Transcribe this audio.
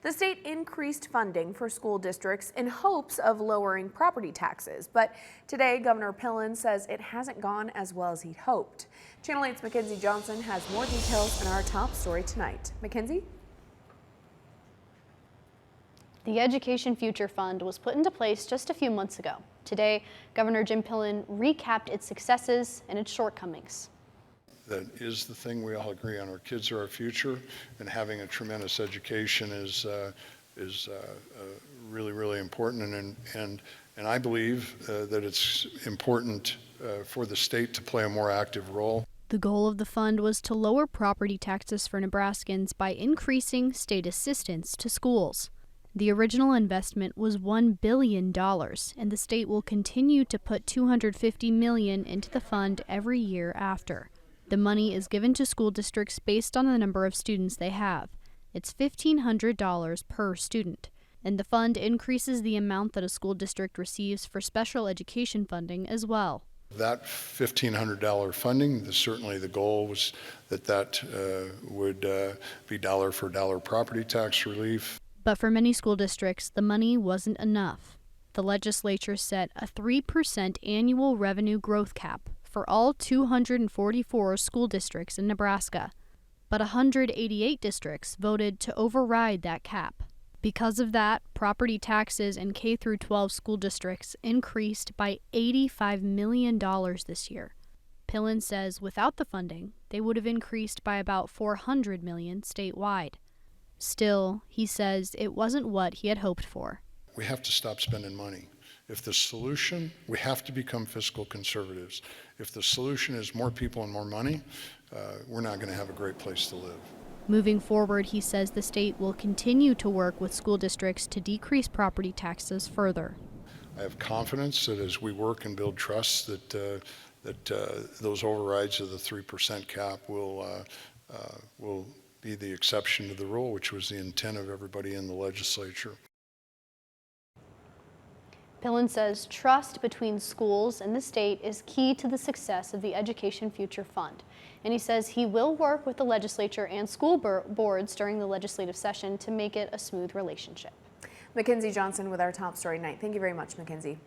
The state increased funding for school districts in hopes of lowering property taxes, but today Governor Pillen says it hasn't gone as well as he'd hoped. Channel 8's Mackenzie Johnson has more details in our top story tonight. Mackenzie? The Education Future Fund was put into place just a few months ago. Today, Governor Jim Pillen recapped its successes and its shortcomings. That is the thing we all agree on. Our kids are our future, and having a tremendous education is really, really important. And I believe that it's important for the state to play a more active role. The goal of the fund was to lower property taxes for Nebraskans by increasing state assistance to schools. The original investment was $1 billion, and the state will continue to put $250 million into the fund every year after. The money is given to school districts based on the number of students they have. It's $1,500 per student, and the fund increases the amount that a school district receives for special education funding as well. That $1,500 funding, certainly the goal was that would be dollar for dollar property tax relief. But for many school districts, the money wasn't enough. The legislature set a 3% annual revenue growth cap for all 244 school districts in Nebraska. But 188 districts voted to override that cap. Because of that, property taxes in K-12 school districts increased by $85 million this year. Pillen says without the funding, they would have increased by about $400 million statewide. Still, he says it wasn't what he had hoped for. We have to stop spending money. If the solution, we have to become fiscal conservatives. If the solution is more people and more money, we're not going to have a great place to live. Moving forward, he says the state will continue to work with school districts to decrease property taxes further. I have confidence that as we work and build trust that those overrides of the 3% cap will be the exception to the rule, which was the intent of everybody in the legislature. Pillen says trust between schools and the state is key to the success of the Education Future Fund. And he says he will work with the legislature and school boards during the legislative session to make it a smooth relationship. Mackenzie Johnson with our top story tonight. Thank you very much, Mackenzie.